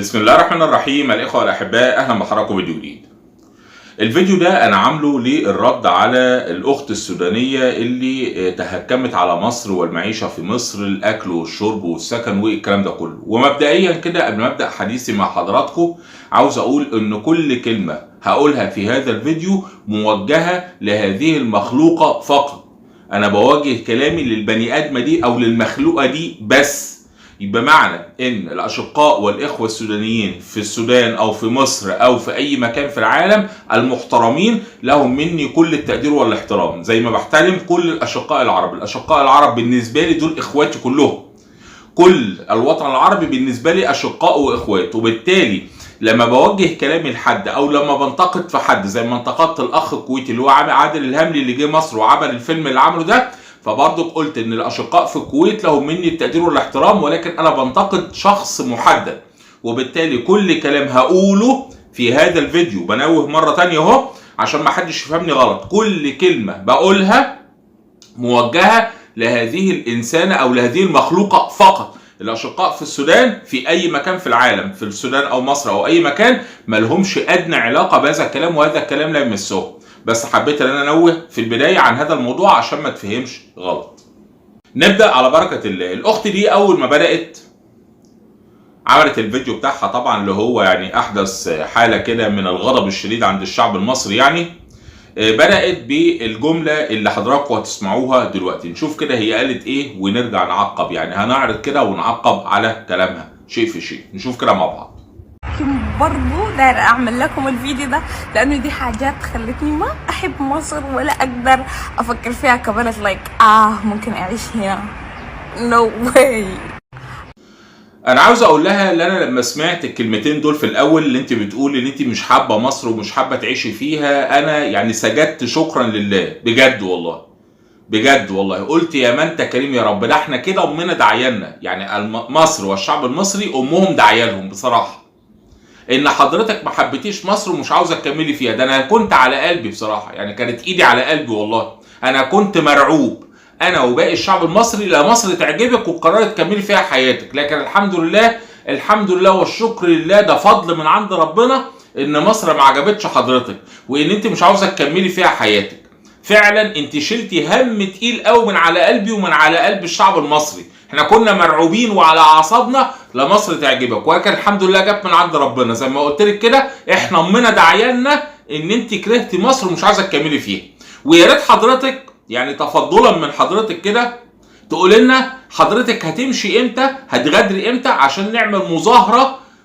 بسم الله الرحمن الرحيم. الإخوة الأحباء، أهلا بحضراتكم فيديو جديد. الفيديو ده أنا عامله للرد على الأخت السودانية اللي تهكمت على مصر والمعيشة في مصر، الأكل والشرب والسكن والكلام ده كله. ومبدئيا كده قبل ما أبدأ حديثي مع حضراتكم عاوز أقول إن كل كلمة هقولها في هذا الفيديو موجهة لهذه المخلوقة فقط. أنا بوجه كلامي للبني آدمة دي أو للمخلوقة دي بس. يبقى معنى ان الاشقاء والاخوه السودانيين في السودان او في مصر او في اي مكان في العالم المحترمين لهم مني كل التقدير والاحترام، زي ما بحترم كل الاشقاء العرب. الاشقاء العرب بالنسبه لي دول اخواتي كلهم. كل الوطن العربي بالنسبه لي اشقاء واخوات، وبالتالي لما بوجه كلامي لحد او لما بنتقد في حد زي ما انتقدت الاخ الكويتي اللي هو عادل الهملي اللي جه مصر وعمل الفيلم اللي عمله ده، فبرضه قلت ان الاشقاء في الكويت لهم مني التقدير والاحترام، ولكن انا بنتقد شخص محدد. وبالتالي كل كلام هقوله في هذا الفيديو، بنوه مره تانية اهو عشان ما حدش يفهمني غلط، كل كلمه بقولها موجهه لهذه الانسانه او لهذه المخلوقه فقط. الاشقاء في السودان في اي مكان في العالم، في السودان او مصر او اي مكان، ما لهمش ادنى علاقه بهذا الكلام، وهذا الكلام لا يمسهم. بس حبيت ان انا انوه في البدايه عن هذا الموضوع عشان ما تفهمش غلط. نبدا على بركه الله. الاخت دي اول ما بدات عملت الفيديو بتاعها، طبعا اللي هو يعني احدث حاله كده من الغضب الشديد عند الشعب المصري، يعني بدات بالجمله اللي حضراتكم هتسمعوها دلوقتي. نشوف كده هي قالت ايه ونرجع نعقب، يعني هنعرض كده ونعقب على كلامها شيء في شيء. نشوف كده مع بعض. برضو داير اعمل لكم الفيديو ده لانه دي حاجات خلتني ما احب مصر ولا اقدر افكر فيها كبلد. ممكن اعيش هنا. نو واي. انا عاوز اقول لها ان انا لما سمعت الكلمتين دول في الاول، اللي انت بتقول ان انت مش حابه مصر ومش حابه تعيشي فيها، انا يعني سجدت شكرا لله بجد والله. بجد والله قلت يا من انت كريم يا رب، ده احنا كده امنا دعيالنا، يعني مصر والشعب المصري امهم دعيالهم بصراحه. ان حضرتك ما حبيتيش مصر ومش عاوزه تكملي فيها، ده انا كنت على قلبي بصراحه، يعني كانت ايدي على قلبي والله. انا كنت مرعوب انا وباقي الشعب المصري لا مصر تعجبك وقررت تكملي فيها حياتك، لكن الحمد لله الحمد لله والشكر لله، ده فضل من عند ربنا ان مصر ما عجبتش حضرتك وان انت مش عاوزه تكملي فيها حياتك. فعلا انت شلتي هم تقيل قوي من على قلبي ومن على قلب الشعب المصري. احنا كنا مرعوبين وعلى اعصابنا لمصر تعجبك، ولكن الحمد لله جت من عند ربنا. زي ما قلت لك كده، احنا امنا دعيالنا ان انت كرهتي مصر ومش عايزه تكملي فيها. ويا ريت حضرتك يعني تفضلا من حضرتك كده تقول لنا حضرتك هتمشي امتى، هتغادري امتى، عشان نعمل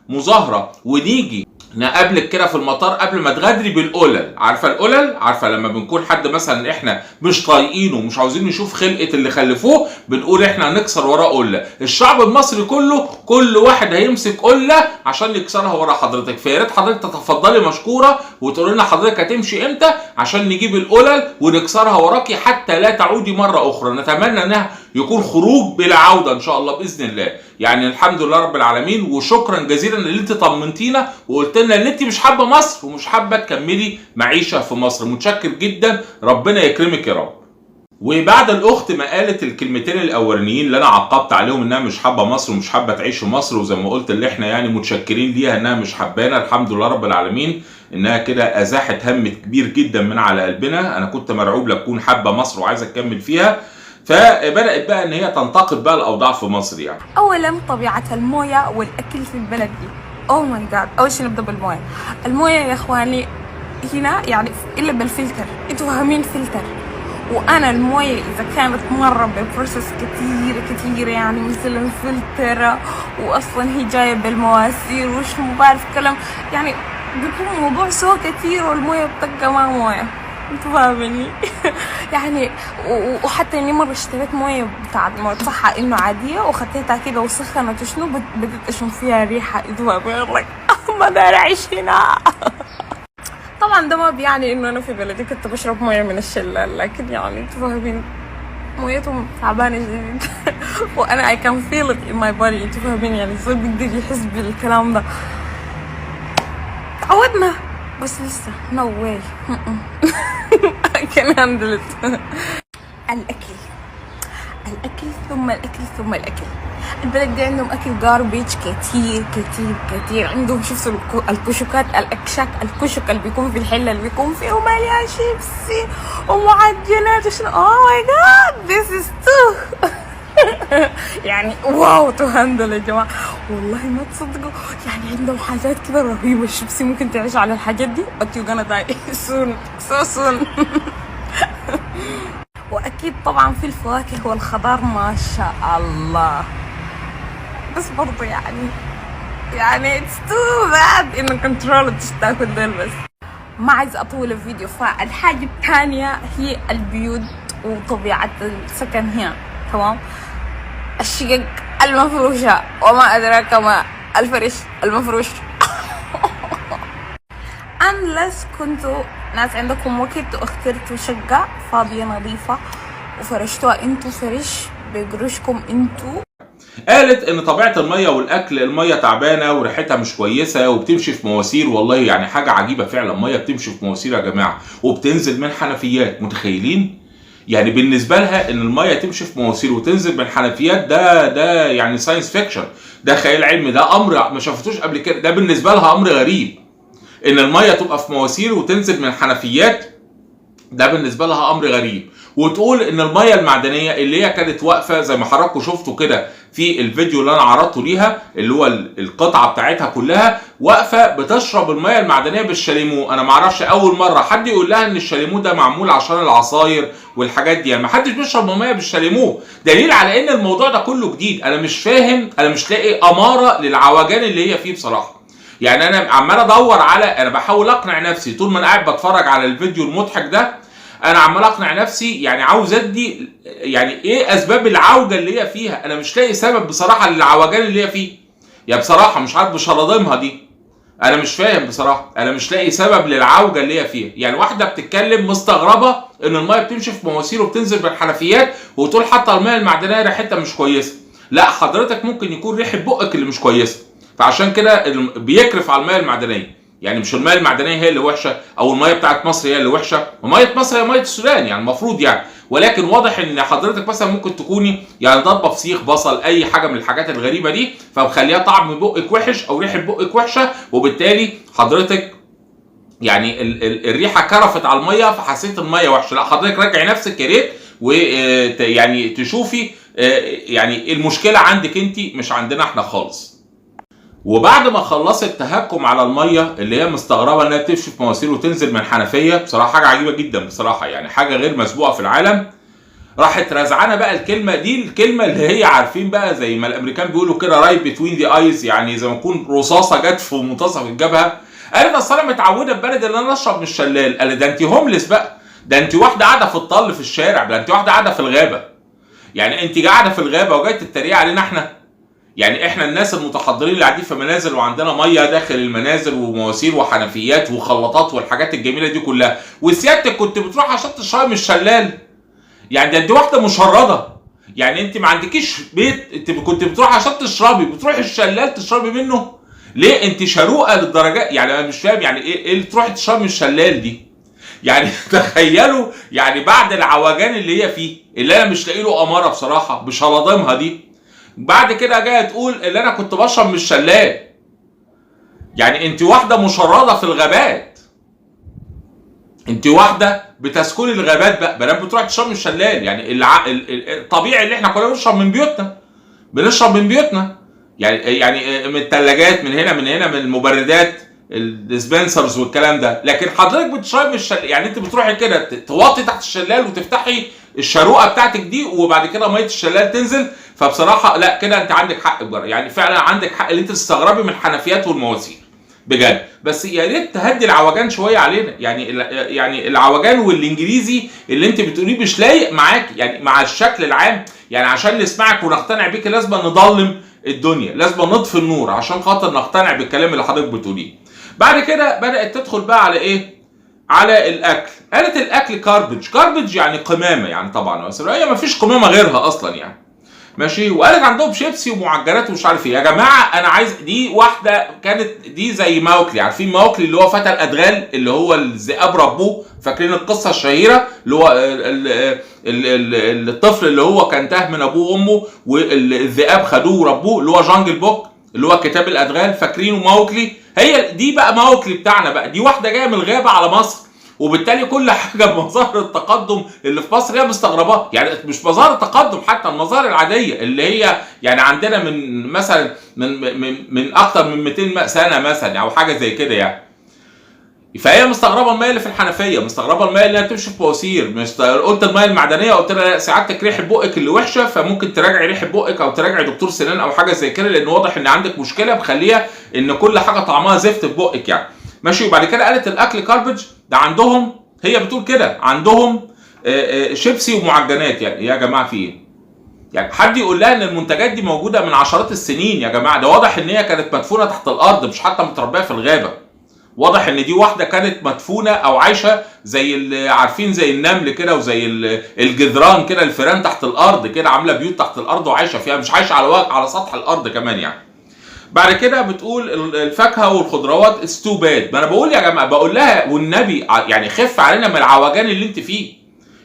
مظاهره ونيجي نقابلك كده في المطار قبل ما تغادري بالقلل. عارفه القلل؟ عارفه لما بنكون حد مثلا احنا مش طايقينه ومش عاوزين نشوف خلقه اللي خلفوه، بنقول احنا هنكسر وراه قله. الشعب المصري كله كل واحد هيمسك قله عشان يكسرها ورا حضرتك. فيا ريت حضرتك تتفضلي مشكوره وتقول لنا حضرتك هتمشي امتى عشان نجيب القلل ونكسرها وراكي حتى لا تعودي مره اخرى. نتمنى انها يكون خروج بلا عوده ان شاء الله باذن الله. يعني الحمد لله رب العالمين، وشكرا جزيلا ان انت طمنتينا وقلت لنا ان انت مش حابه مصر ومش حابه تكملي معيشه في مصر. متشكر جدا، ربنا يكرمك يا رب. وبعد الاخت ما قالت الكلمتين الاولانيين اللي انا عقبت عليهم انها مش حابه مصر ومش حابه تعيش في مصر، وزي ما قلت اللي احنا يعني متشكرين ليها انها مش حبانا، الحمد لله رب العالمين انها كده ازاحت هم كبير جدا من على قلبنا. انا كنت مرعوب لتكون حابه مصر وعايزه تكمل فيها، فبدات بقى ان هي تنتقد بقى الاوضاع في مصر. يعني اولا طبيعه المويه والاكل في البلد دي. اوه ماي جاد. اول شيء نبدا بالمويه. المويه يا اخواني هنا يعني الا بالفلتر. انتوا فاهمين فلتر؟ وانا المويه اذا كانت مره ببروسس كتير يعني مثل فلتر، واصلا هي جايه بالمواسير وش ما بعرف كلام، يعني بيكون موضوع سوى كتير والمويه بتبقى ما مويه. انتوا فاهميني؟ يعني وحتى اني مره اشتريت مويه بتاعت صحة انه عاديه وخدتها كده وسخنت وشنو بدت اشم فيها ريحه. انتوا فاهمين؟ ما داير اعيش هنا. طبعا ده ما بيعني انه انا في بلدي كنت بشرب مويه من الشلال، لكن يعني انتوا فاهمين مويتهم تعبانه جدا. وانا I can feel it in my body. انتوا فاهمين؟ يعني الزول بيقدر يحس بالكلام ده. تعودنا بس لسه no way. I can handle it. الأكل ثم الأكل ثم الأكل. البلد دي عندهم اكل جاربيج كتير كتير كتير. عندهم شفتوا الكشكات، الاكشاك، الكشك اللي بيكون في الحله اللي بيكون فيه مليان شيبسي ومعجنات وشنو. اوه ماي جاد ذيس از تو يعني واو تو هاندل يا جماعه، والله ما تصدقوا. يعني عندهم حاجات كده رهيبه. الشيبسي ممكن تعيش على الحاجات دي but you're gonna die soon so soon. واكيد طبعا في الفواكه والخضار ما شاء الله، بس برضه يعني it's too bad انه كنترول تاكل دول. بس ما عايز اطول الفيديو. فالحاجه الثانيه هي البيوت وطبيعه السكن هنا. تمام. الشقق المفروشة وما أدراك ما الفرش المفروش. unless كنتوا ناس عندكم وقت واخترتوا شقة فاضية نظيفة وفرشتوها انتوا فرش بقروشكم انتوا. قالت ان طبيعه الميه والاكل، الميه تعبانه وريحتها مش كويسه وبتمشي في مواسير. والله يعني حاجه عجيبه فعلا، ميه بتمشي في مواسير يا جماعه وبتنزل من حنفيات. متخيلين؟ يعني بالنسبه لها ان الميه تمشي في مواسير وتنزل من حنفيات، ده يعني ساينس فيكشن، ده خيال علمي، ده امر ما شافتوش قبل كده. ده بالنسبه لها امر غريب ان الميه تبقى في مواسير وتنزل من حنفيات، ده بالنسبه لها امر غريب. وتقول ان الميه المعدنيه اللي هي كانت واقفه زي ما حضراتكم شفتوا كده في الفيديو اللي انا عرضته ليها، اللي هو القطعه بتاعتها كلها واقفه بتشرب الميه المعدنيه بالشاليمو. انا ما اعرفش اول مره حد يقول لها ان الشاليمو ده معمول عشان العصاير والحاجات دي. يعني ما حدش بيشرب ميه بالشاليمو، دليل على ان الموضوع ده كله جديد. انا مش فاهم، انا مش لاقي اماره للعوجان اللي هي فيه بصراحه. يعني انا عمال ادور على، انا بحاول اقنع نفسي طول ما انا قاعد بتفرج على الفيديو المضحك ده، انا عمال اقنع نفسي يعني عاوز ادي يعني ايه اسباب العوجه اللي هي فيها. انا مش لاقي سبب بصراحه للعوجان اللي هي فيه. يا بصراحه مش عارف بشرادمها دي، انا مش فاهم بصراحه. انا مش لاقي سبب للعوجه اللي هي فيها. يعني واحده بتتكلم مستغربه ان الميه بتمشي في مواسير وبتنزل بالحنفيات وتقول حتى الميه المعدنيه ريحتها مش كويسه. لا حضرتك ممكن يكون ريحه بقك اللي مش كويسه، فعشان كده بيكرف على الميه المعدنيه. يعني مش الميه المعدنيه هي اللي وحشه او الميه بتاعت مصر هي اللي وحشه، وميه مصر هي ميه السودان يعني المفروض يعني. ولكن واضح ان حضرتك مثلا ممكن تكوني يعني ضربه فسيخ بصل اي حاجه من الحاجات الغريبه دي فمخليها طعم بقك وحش او ريحه بقك وحشه، وبالتالي حضرتك يعني الريحه كرفت على الميه فحسيت الميه وحشه. لا حضرتك راجعي نفسك يا ريت ويعني تشوفي يعني المشكله عندك انت مش عندنا احنا خالص. وبعد ما خلصت تهكم على الميه اللي هي مستغربه انها تمشي في مواسير وتنزل من حنفيه، بصراحه حاجه عجيبه جدا بصراحه، يعني حاجه غير مسبوقه في العالم. راحت رازعانه بقى الكلمه دي، الكلمه اللي هي عارفين بقى زي ما الامريكان بيقولوا كده رايت بتوين ذا ايز، يعني زي ما تكون رصاصه جت في منتصف الجبهه. قالت اصل انا متعوده ببلد ان انا اشرب من الشلال. قال ده انت هوملس بقى، ده انت واحده قاعده في الطل في الشارع، ده انت واحده قاعده في الغابه. يعني انت قاعده في الغابه وجايه تتريق علينا احنا؟ يعني احنا الناس المتحضرين اللي قاعدين في منازل وعندنا ميه داخل المنازل ومواسير وحنفيات وخلاطات والحاجات الجميله دي كلها، وسيادتك كنت بتروح عشان تشربي من الشلال؟ يعني ده انت واحده مشرده. يعني انت ما عندكيش بيت، انت كنت بتروح عشان تشربي، بتروحي الشلال تشربي منه؟ ليه انت شروقه للدرجه؟ يعني انا مش فاهم يعني ايه اللي تروحي تشربي من الشلال دي. يعني تخيلوا يعني بعد العوجان اللي هي فيه، اللي انا مش لاقي له اماره بصراحه بشلاضمها دي، بعد كده جايه تقول اللي انا كنت بشرب من الشلال. يعني انت واحده مشرده في الغابات، انت واحده بتسكني الغابات بقى بنات بتروح تشرب من الشلال. يعني الطبيعي اللي احنا كنا بنشرب من بيوتنا، بنشرب من بيوتنا يعني من الثلاجات، من هنا من المبردات الديسبنسرز والكلام ده. لكن حضرتك بتشرب من الشلال، يعني انت بتروحي كده توطي تحت الشلال وتفتحي الشروقه بتاعتك دي وبعد كده ميه الشلال تنزل. فبصراحه لا كده انت عندك حق بجد، يعني فعلا عندك حق اللي انت تستغربي من الحنفيات والمواسير بجد. بس يا ريت تهدي العوجان شويه علينا. يعني العوجان والانجليزي اللي انت بتقوليه مش لايق معاك، يعني مع الشكل العام. يعني عشان نسمعك ونقتنع بيك لازم نضلم الدنيا، لازم نطفي النور عشان خاطر نقتنع بالكلام اللي حضرتك بتقوليه. بعد كده بدات تدخل بقى على ايه؟ على الاكل. قالت الاكل كاربج يعني قمامه، يعني طبعا بس هي ما فيش قمامه غيرها اصلا يعني. ماشي، وقالت عندهم شيبسي ومعجنات ومش عارف ايه. يا جماعه انا عايز دي واحده كانت دي زي ماوكلي، عارفين ماوكلي اللي هو فتى الادغال اللي هو الذئاب ربوه، فاكرين القصه الشهيره اللي هو الطفل اللي هو كان تاه من ابوه وامه والذئاب خدوه وربوه، اللي هو جانجل بوك اللي هو كتاب الادغال، فاكرينه ماوكلي؟ هي دي بقى ماوكلي بتاعنا بقى، دي واحده جايه من الغابه على مصر، وبالتالي كل حاجه بمظاهر التقدم اللي في مصر هي مستغرباه، يعني مش مظاهر التقدم، حتى المظاهر العاديه اللي هي يعني عندنا من مثلا من اكتر من 200 سنه مثلا او حاجه زي كده يعني. فهي مستغربه الميه اللي في الحنفيه، مستغربه الميه اللي بتمشي في بواسير، قلت الميه المعدنيه، قلت لها سعادتك ريحه بقك اللي وحشه، فممكن تراجعي ريحه بقك او تراجعي دكتور سنان او حاجه زي كده، لان واضح ان عندك مشكله مخليها ان كل حاجه طعمها زفت في بقك يعني. ماشي. وبعد كده قالت الاكل كاربج ده عندهم، هي بتقول كده عندهم شيبسي ومعجنات. يعني يا جماعه في ايه؟ يعني حد يقول لها ان المنتجات دي موجوده من عشرات السنين يا جماعه، ده واضح ان هي كانت مدفونه تحت الارض، مش حتى متربيه في الغابه. واضح ان دي واحده كانت مدفونه او عايشه زي عارفين زي النمل كده وزي الجذران كده، الفيران تحت الارض كده، عامله بيوت تحت الارض وعايشه فيها، مش عايشه على سطح الارض كمان يعني. بعد كده بتقول الفاكهه والخضروات استو باد. ما انا بقول يا جماعه، بقول لها والنبي يعني خف علينا من العوجان اللي انت فيه.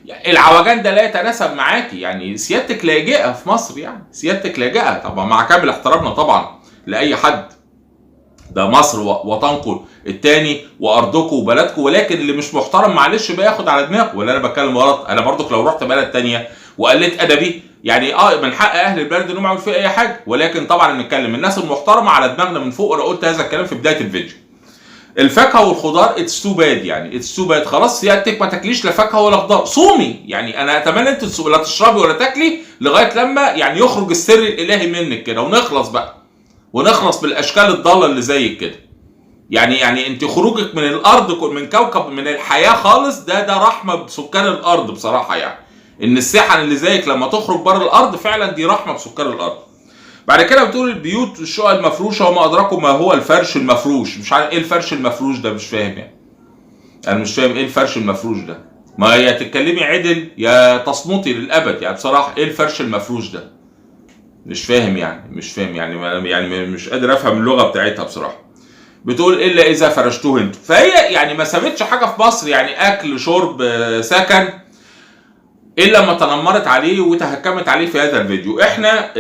يعني العوجان ده لا يتناسب معاكي، يعني سيادتك لاجئه في مصر، يعني سيادتك لاجئه طبعا، مع كامل احترامنا طبعا لاي حد، ده مصر وطنكم التاني وارضكم وبلدكم، ولكن اللي مش محترم معلش بقى ياخد على دماغه. ولا انا بتكلم غلط؟ انا برضك لو رحت بلد تانيه وقلت ادبي يعني من حق اهل البلد انهم يعملوا فيها اي حاجه، ولكن طبعا بنتكلم الناس المحترمه على دماغنا من فوق. وانا قلت هذا الكلام في بدايه الفيديو. الفاكهه والخضار اتس تو باد، يعني اتس تو باد، خلاص سيادتك ما تاكليش لا فاكهه ولا خضار، صومي. يعني انا اتمنى انت لا تشربي ولا تاكلي لغايه لما يعني يخرج السر الالهي منك كده، ونخلص بقى، ونخلص بالاشكال الضاله اللي زيك كده. يعني انت خروجك من الارض، من كوكب، من الحياه خالص، ده رحمه بسكان الارض بصراحه يعني. ان السحن اللي زيك لما تخرج بره الارض فعلا دي رحمه بسكان الارض. بعد كده بتقول البيوت والشقق المفروشه وما ادراكم ما هو الفرش المفروش. مش عارف ايه الفرش المفروش ده، مش فاهم يعني. انا مش فاهم ايه الفرش المفروش ده. ما يا تتكلمي عدل يا تصمتي للابد يعني. بصراحه ايه الفرش المفروش ده؟ مش فاهم يعني، مش فاهم يعني مش قادر افهم اللغه بتاعتها بصراحه. بتقول الا اذا فرشتوه انتوا. فهي يعني ما سابتش حاجه في مصر، يعني اكل شرب سكن، الا ما تنمرت عليه وتهكمت عليه في هذا الفيديو. احنا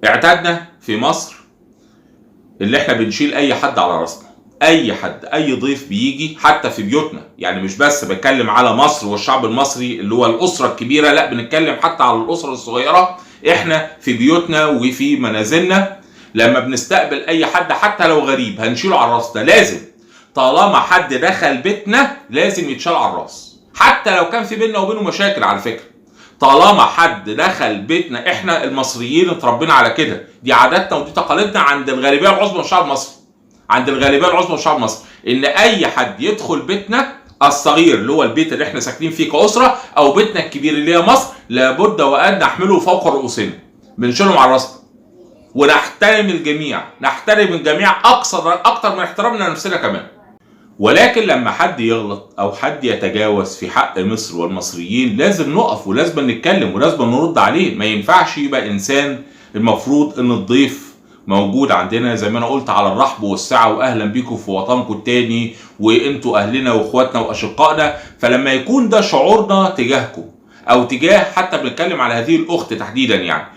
اعتدنا في مصر اللي احنا بنشيل اي حد على راسنا، اي حد، اي ضيف بيجي حتى في بيوتنا. يعني مش بس بتكلم على مصر والشعب المصري اللي هو الاسره الكبيره، لا بنتكلم حتى على الاسره الصغيره. احنا في بيوتنا وفي منازلنا لما بنستقبل اي حد حتى لو غريب هنشيله على راسنا، لازم. طالما حد دخل بيتنا لازم يتشال على الراس، حتى لو كان في بيننا وبينه مشاكل. على فكره طالما حد دخل بيتنا، احنا المصريين اتربينا على كده، دي عاداتنا ودي تقاليدنا عند الغالبيه العظمى من الشعب المصري، عند الغالبيه العظمى من الشعب المصري، ان اي حد يدخل بيتنا الصغير اللي هو البيت اللي احنا ساكنين فيه كاسره، او بيتنا الكبير اللي هي مصر، لابد وان نحمله فوق رؤوسنا، بنشيلهم على راسنا. ونحترم الجميع، نحترم الجميع اكتر من احترامنا لنفسنا كمان. ولكن لما حد يغلط او حد يتجاوز في حق مصر والمصريين لازم نقف، ولازم نتكلم، ولازم نرد عليه. ما ينفعش يبقى انسان، المفروض ان الضيف موجود عندنا زي ما انا قلت على الرحب والسعه، واهلا بيكم في وطنكم التاني، وانتوا اهلنا واخواتنا واشقائنا. فلما يكون ده شعورنا تجاهكم، او تجاه حتى بنتكلم على هذه الاخت تحديدا، يعني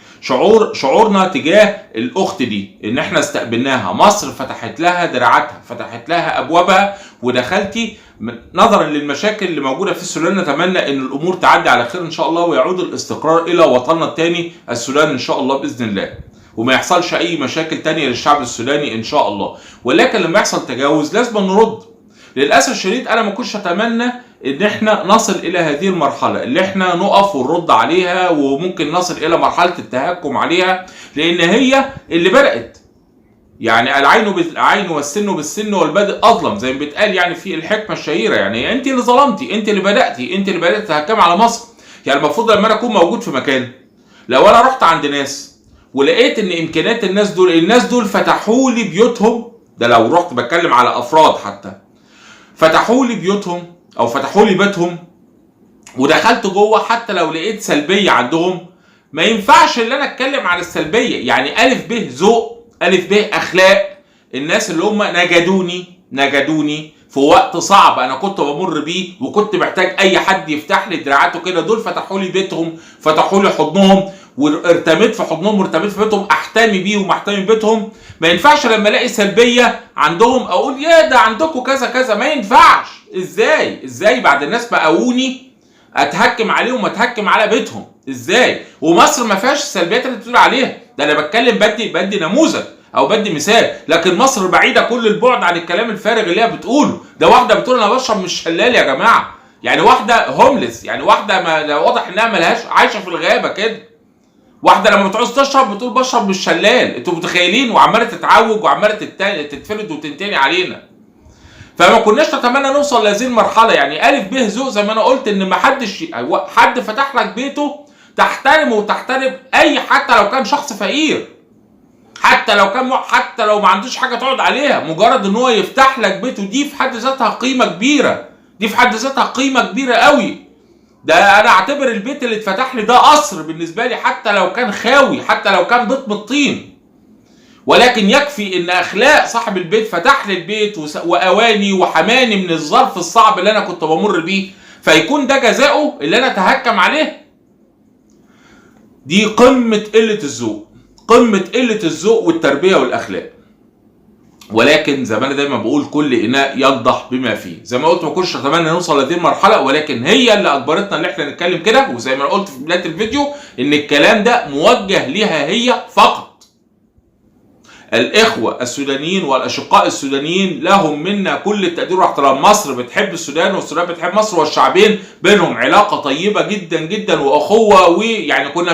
شعورنا تجاه الاخت دي ان احنا استقبلناها، مصر فتحت لها دراعاتها، فتحت لها ابوابها، ودخلتي نظرا للمشاكل اللي موجوده في السودان. نتمنى ان الامور تعدي على خير ان شاء الله، ويعود الاستقرار الى وطننا الثاني السودان ان شاء الله باذن الله، وما يحصلش اي مشاكل تانية للشعب السوداني ان شاء الله. ولكن لما يحصل تجاوز لازم نرد. للاسف الشديد انا ما كنتش اتمنى ان احنا نصل الى هذه المرحله اللي احنا نقف ونرد عليها، وممكن نصل الى مرحله التهكم عليها، لان هي اللي بدات. يعني العين بالعين والسن بالسن والبدء اظلم، زي ما بيتقال يعني في الحكمه الشهيره. يعني انت اللي ظلمتي، انت اللي بداتي، انت اللي بدات تتهكمي على مصر. يعني المفروض لما انا اكون موجود في مكان، لو انا رحت عند ناس ولقيت ان امكانيات الناس دول فتحوا لي بيوتهم، ده لو رحت بتكلم على افراد حتى، فتحوا لي بيوتهم او فتحوا لي بيتهم ودخلت جوه حتى لو لقيت سلبيه عندهم، ما ينفعش ان انا اتكلم عن السلبيه. يعني الف ب ذوق، الف ب اخلاق. الناس اللي هم نجدوني في وقت صعب انا كنت بمر بيه، وكنت محتاج اي حد يفتح لي دراعاته كده، دول فتحوا لي بيتهم، فتحوا لي حضنهم، وارتميت في حضنهم وارتميت في بيتهم، احتمي بيهم واحتمي بيتهم. ما ينفعش لما الاقي سلبيه عندهم اقول يا ده عندكم كذا كذا. ما ينفعش. ازاي بعد الناس بقاوني اتهكم عليهم واتهكم على بيتهم؟ ازاي؟ ومصر ما فيهاش السلبيات اللي بتقول عليها. ده انا بتكلم بدي نموذج او بدي مثال، لكن مصر بعيده كل البعد عن الكلام الفارغ اللي هي بتقوله. ده واحده بتقول انا بشرب مش شلال يا جماعه، يعني واحده هوملس، يعني واحده ما واضح انها ملهاش، عايشه في الغابه كده. واحده لما بتعوز تشرب بتقول بشرب مش شلال. انتوا متخيلين؟ وعماله تتعوج وعماله تتفرد وتنتني علينا. فما كناش نتمنى نوصل لهذه المرحله. يعني الف ب ذوق زي ما انا قلت، ان ما حد فتح لك بيته تحترمه وتحترم اي، حتى لو كان شخص فقير، حتى لو ما عندوش حاجه تقعد عليها، مجرد ان هو يفتح لك بيته، دي في حد ذاتها قيمه كبيره. دي في حد ذاتها قيمه كبيره قوي. ده انا اعتبر البيت اللي اتفتح لي ده قصر بالنسبه لي، حتى لو كان خاوي، حتى لو كان بيت من الطين. ولكن يكفي ان اخلاق صاحب البيت فتح لي البيت واواني وحماني من الظرف الصعب اللي انا كنت بمر بيه، فيكون ده جزاؤه اللي انا اتهكم عليه. دي قمه قله الذوق، قمه قله الذوق والتربيه والاخلاق. ولكن زي ما انا دايما بقول، كل اناء ينضح بما فيه. زي ما قلت ما كنتش اتمنى نوصل لهذه المرحله، ولكن هي اللي اجبرتنا ان احنا نتكلم كده. وزي ما انا قلت في بدايه الفيديو ان الكلام ده موجه ليها هي فقط. الإخوة السودانيين والأشقاء السودانيين لهم منا كل التقدير والاحترام. مصر بتحب السودان والسودان بتحب مصر، والشعبين بينهم علاقة طيبة جدا جدا وأخوة، ويعني كنا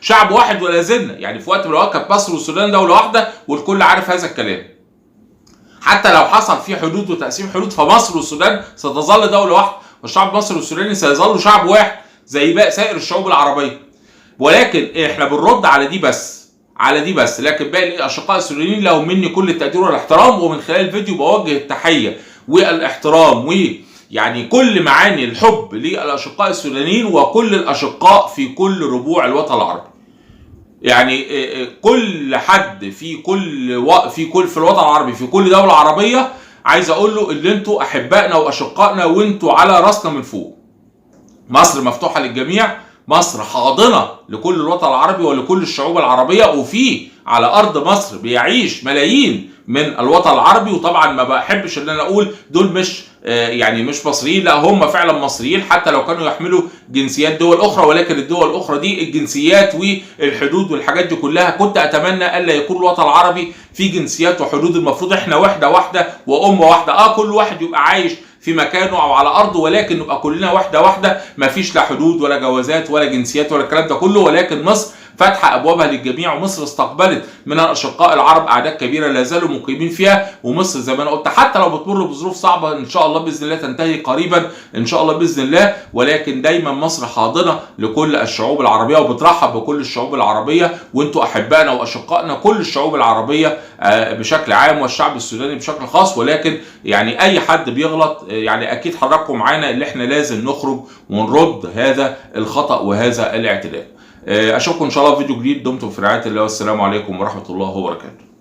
شعب واحد ولا زلنا. يعني في وقت من الأوقات كانت مصر والسودان دولة واحدة، والكل عارف هذا الكلام. حتى لو حصل في حدود وتقسيم حدود، فمصر والسودان ستظل دولة واحدة، والشعب المصري والسوداني سيظلوا شعب واحد زي باقي سائر الشعوب العربية. ولكن احنا بنرد على دي بس، لكن باقي الاشقاء السوريين لهم مني كل التقدير والاحترام. ومن خلال الفيديو بوجه التحيه والاحترام ويعني كل معاني الحب للاشقاء السودانيين وكل الاشقاء في كل ربوع الوطن العربي. يعني كل حد في الوطن العربي، في كل دوله عربيه، عايز اقول له ان انتوا احبائنا واشقائنا، وانتوا على راسنا من فوق. مصر مفتوحه للجميع، مصر حاضنه لكل الوطن العربي ولكل الشعوب العربيه، وفي على ارض مصر بيعيش ملايين من الوطن العربي. وطبعا ما بحبش ان انا اقول دول مش يعني مش مصريين، لا هم فعلا مصريين حتى لو كانوا يحملوا جنسيات دول اخرى. ولكن الدول الاخرى دي الجنسيات والحدود والحاجات دي كلها كنت اتمنى الا يكون الوطن العربي في جنسيات وحدود. المفروض احنا وحده وامه واحده. كل واحد يبقى عايش في مكانه او على ارضه، ولكن نبقى كلنا واحده، ما فيش لا حدود ولا جوازات ولا جنسيات ولا الكلام ده كله. ولكن مصر فاتحه ابوابها للجميع، ومصر استقبلت من الاشقاء العرب اعداد كبيره لا زالوا مقيمين فيها. ومصر زي ما انا قلت حتى لو بتمر بظروف صعبه، ان شاء الله باذن الله تنتهي قريبا ان شاء الله باذن الله. ولكن دايما مصر حاضنه لكل الشعوب العربيه وبترحب بكل الشعوب العربيه، وانتوا احبائنا واشقائنا كل الشعوب العربيه بشكل عام والشعب السوداني بشكل خاص. ولكن يعني اي حد بيغلط يعني اكيد حضراتكم معانا اللي احنا لازم نخرج ونرد هذا الخطأ وهذا الاعتداء. اشوفكم ان شاء الله في فيديو جديد. دمتم في رعايه الله، والسلام عليكم ورحمه الله وبركاته.